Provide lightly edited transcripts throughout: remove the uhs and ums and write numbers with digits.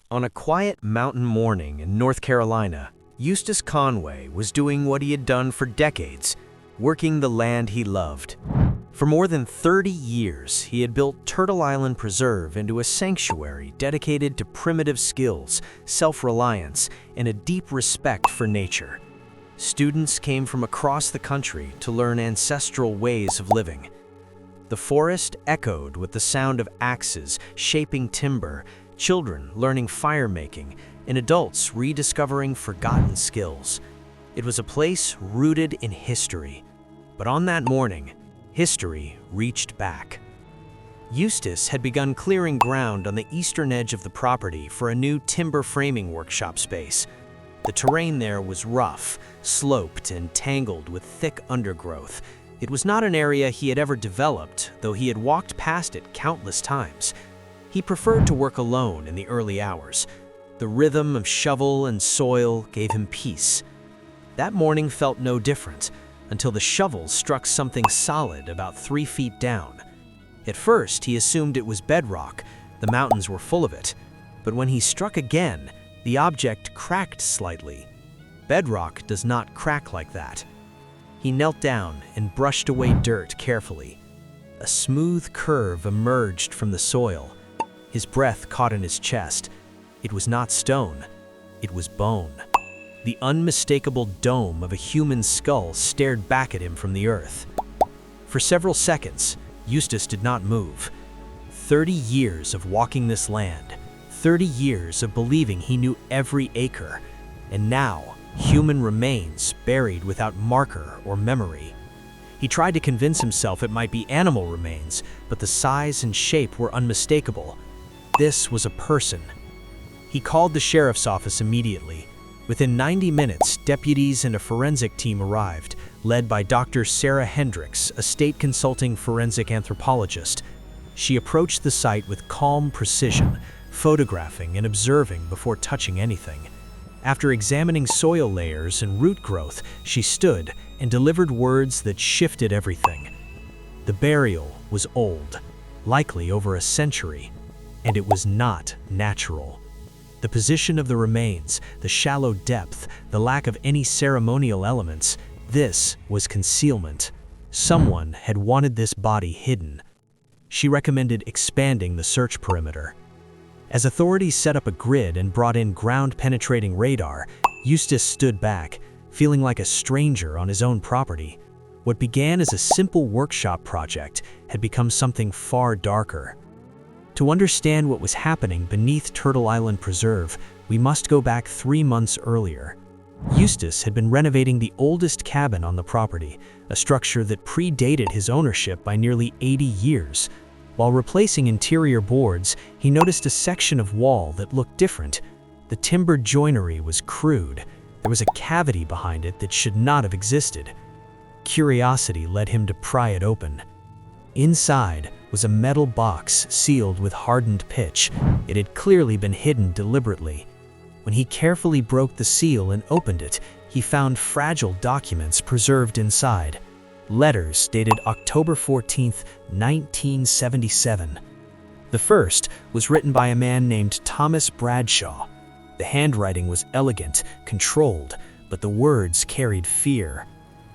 On a quiet mountain morning in North Carolina, Eustace Conway was doing what he had done for decades, working the land he loved. For more than 30 years, he had built Turtle Island Preserve into a sanctuary dedicated to primitive skills, self-reliance, and a deep respect for nature. Students came from across the country to learn ancestral ways of living. The forest echoed with the sound of axes shaping timber, children learning fire-making, and adults rediscovering forgotten skills. It was a place rooted in history. But on that morning, history reached back. Eustace had begun clearing ground on the eastern edge of the property for a new timber framing workshop space. The terrain there was rough, sloped, and tangled with thick undergrowth. It was not an area he had ever developed, though he had walked past it countless times. He preferred to work alone in the early hours. The rhythm of shovel and soil gave him peace. That morning felt no different, until the shovel struck something solid about 3 feet down. At first, he assumed it was bedrock. The mountains were full of it. But when he struck again, the object cracked slightly. Bedrock does not crack like that. He knelt down and brushed away dirt carefully. A smooth curve emerged from the soil. His breath caught in his chest. It was not stone, it was bone. The unmistakable dome of a human skull stared back at him from the earth. For several seconds, Eustace did not move. 30 years of walking this land, 30 years of believing he knew every acre, and now, human remains buried without marker or memory. He tried to convince himself it might be animal remains, but the size and shape were unmistakable. This was a person. He called the sheriff's office immediately. Within 90 minutes, deputies and a forensic team arrived, led by Dr. Sarah Hendricks, a state consulting forensic anthropologist. She approached the site with calm precision, photographing and observing before touching anything. After examining soil layers and root growth, she stood and delivered words that shifted everything. The burial was old, likely over a century, and it was not natural. The position of the remains, the shallow depth, the lack of any ceremonial elements, this was concealment. Someone had wanted this body hidden. She recommended expanding the search perimeter. As authorities set up a grid and brought in ground-penetrating radar, Eustace stood back, feeling like a stranger on his own property. What began as a simple workshop project had become something far darker. To understand what was happening beneath Turtle Island Preserve, we must go back 3 months earlier. Eustace had been renovating the oldest cabin on the property, a structure that predated his ownership by nearly 80 years. While replacing interior boards, he noticed a section of wall that looked different. The timber joinery was crude. There was a cavity behind it that should not have existed. Curiosity led him to pry it open. Inside was a metal box sealed with hardened pitch. It had clearly been hidden deliberately. When he carefully broke the seal and opened it, he found fragile documents preserved inside. Letters dated October 14, 1977. The first was written by a man named Thomas Bradshaw. The handwriting was elegant, controlled, but the words carried fear.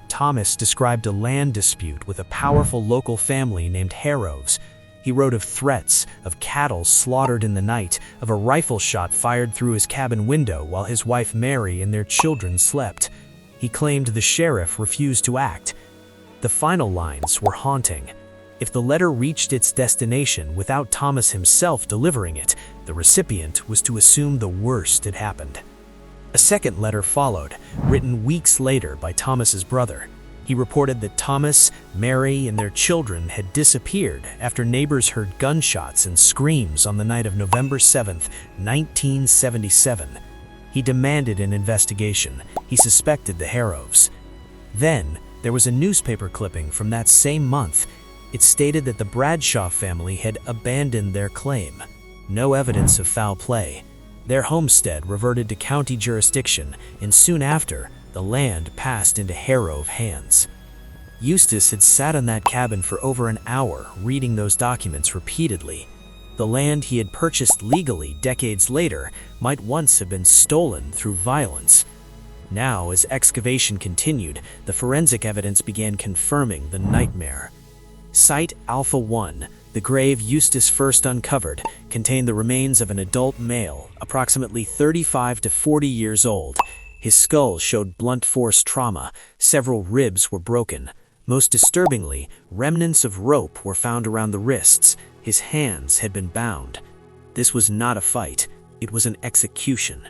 Thomas described a land dispute with a powerful local family named Harroves. He wrote of threats, of cattle slaughtered in the night, of a rifle shot fired through his cabin window while his wife Mary and their children slept. He claimed the sheriff refused to act. The final lines were haunting. If the letter reached its destination without Thomas himself delivering it, the recipient was to assume the worst had happened. A second letter followed, written weeks later by Thomas's brother. He reported that Thomas, Mary, and their children had disappeared after neighbors heard gunshots and screams on the night of November 7, 1977. He demanded an investigation. He suspected the Harroves. Then, there was a newspaper clipping from that same month. It stated that the Bradshaw family had abandoned their claim. No evidence of foul play. Their homestead reverted to county jurisdiction, and soon after, the land passed into Harrove hands. Eustace had sat in that cabin for over an hour, reading those documents repeatedly. The land he had purchased legally decades later might once have been stolen through violence. Now, as excavation continued, the forensic evidence began confirming the nightmare. Site Alpha 1, the grave Eustace first uncovered, contained the remains of an adult male, approximately 35 to 40 years old. His skull showed blunt force trauma, several ribs were broken. Most disturbingly, remnants of rope were found around the wrists. His hands had been bound. This was not a fight, it was an execution.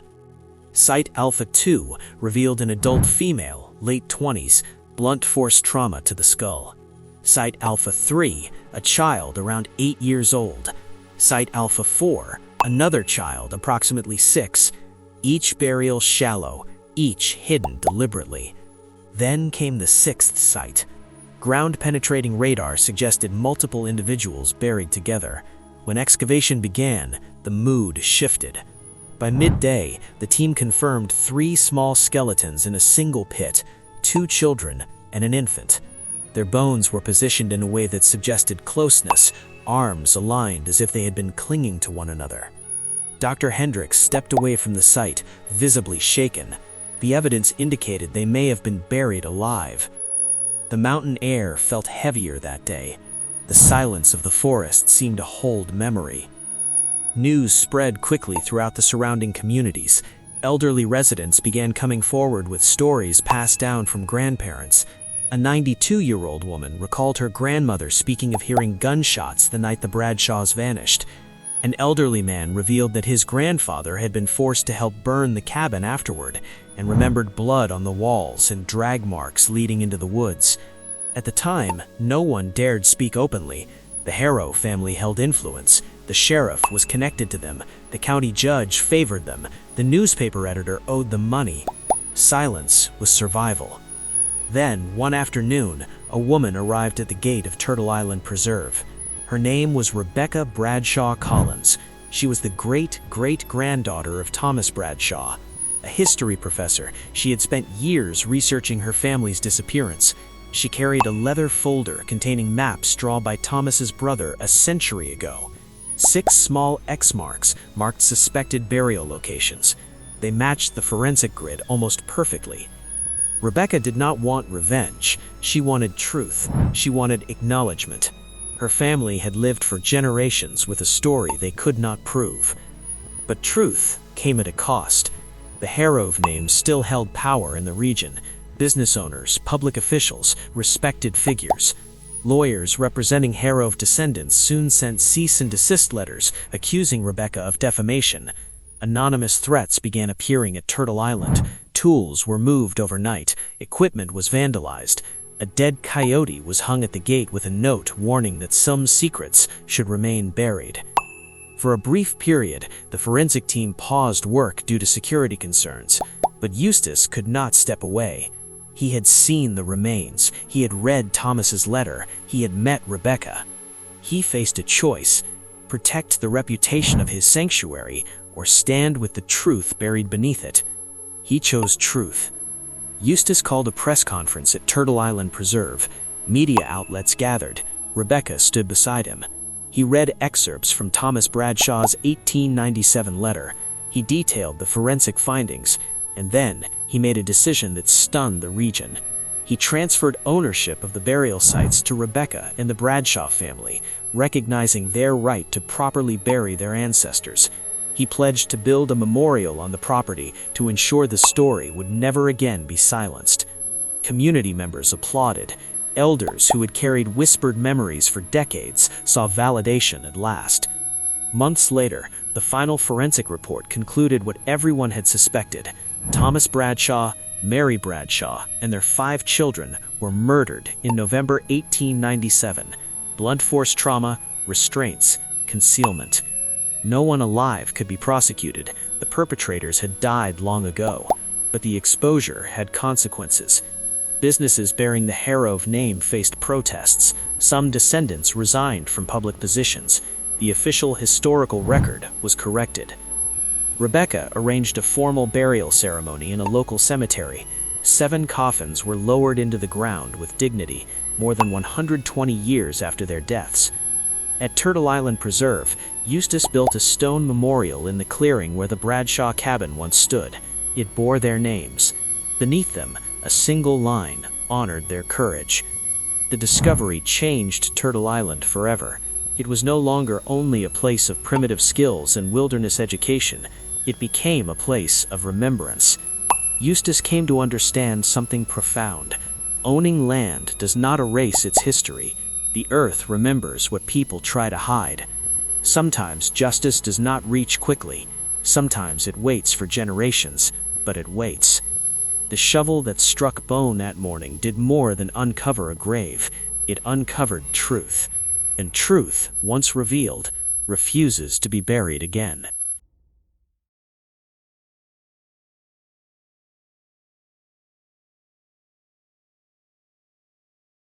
Site Alpha 2 revealed an adult female, late 20s, blunt force trauma to the skull. Site Alpha 3, a child around 8 years old. Site Alpha 4, another child approximately 6, each burial shallow, each hidden deliberately. Then came the sixth site. Ground-penetrating radar suggested multiple individuals buried together. When excavation began, the mood shifted. By midday, the team confirmed 3 small skeletons in a single pit, 2 children and an infant. Their bones were positioned in a way that suggested closeness, arms aligned as if they had been clinging to one another. Dr. Hendricks stepped away from the site, visibly shaken. The evidence indicated they may have been buried alive. The mountain air felt heavier that day. The silence of the forest seemed to hold memory. News spread quickly throughout the surrounding communities. Elderly residents began coming forward with stories passed down from grandparents. A 92-year-old woman recalled her grandmother speaking of hearing gunshots the night the Bradshaws vanished. An elderly man revealed that his grandfather had been forced to help burn the cabin afterward and remembered blood on the walls and drag marks leading into the woods. At the time, no one dared speak openly. The Harrove family held influence. The sheriff was connected to them. The county judge favored them. The newspaper editor owed them money. Silence was survival. Then, one afternoon, a woman arrived at the gate of Turtle Island Preserve. Her name was Rebecca Bradshaw Collins. She was the great-great-granddaughter of Thomas Bradshaw. A history professor, she had spent years researching her family's disappearance. She carried a leather folder containing maps drawn by Thomas's brother a century ago. 6 small X marks marked suspected burial locations. They matched the forensic grid almost perfectly. Rebecca did not want revenge. She wanted truth. She wanted acknowledgement. Her family had lived for generations with a story they could not prove. But truth came at a cost. The Harrove name still held power in the region. Business owners, public officials, respected figures. Lawyers representing Harrove descendants soon sent cease and desist letters accusing Rebecca of defamation. Anonymous threats began appearing at Turtle Island. Tools were moved overnight. Equipment was vandalized. A dead coyote was hung at the gate with a note warning that some secrets should remain buried. For a brief period, the forensic team paused work due to security concerns, but Eustace could not step away. He had seen the remains. He had read Thomas's letter. He had met Rebecca. He faced a choice: protect the reputation of his sanctuary or stand with the truth buried beneath it. He chose truth. Eustace called a press conference at Turtle Island Preserve. Media outlets gathered. Rebecca stood beside him. He read excerpts from Thomas Bradshaw's 1897 letter. He detailed the forensic findings, and then he made a decision that stunned the region. He transferred ownership of the burial sites to Rebecca and the Bradshaw family, recognizing their right to properly bury their ancestors. He pledged to build a memorial on the property to ensure the story would never again be silenced. Community members applauded. Elders who had carried whispered memories for decades saw validation at last. Months later, the final forensic report concluded what everyone had suspected. Thomas Bradshaw, Mary Bradshaw, and their 5 children were murdered in November 1897. Blunt force trauma, restraints, concealment. No one alive could be prosecuted. The perpetrators had died long ago, but the exposure had consequences. Businesses bearing the Harrove name faced protests. Some descendants resigned from public positions. The official historical record was corrected. Rebecca arranged a formal burial ceremony in a local cemetery. 7 coffins were lowered into the ground with dignity, more than 120 years after their deaths. At Turtle Island Preserve, Eustace built a stone memorial in the clearing where the Bradshaw cabin once stood. It bore their names. Beneath them, a single line honored their courage. The discovery changed Turtle Island forever. It was no longer only a place of primitive skills and wilderness education. It became a place of remembrance. Eustace came to understand something profound. Owning land does not erase its history. The earth remembers what people try to hide. Sometimes justice does not reach quickly. Sometimes it waits for generations, but it waits. The shovel that struck bone that morning did more than uncover a grave. It uncovered truth. And truth, once revealed, refuses to be buried again.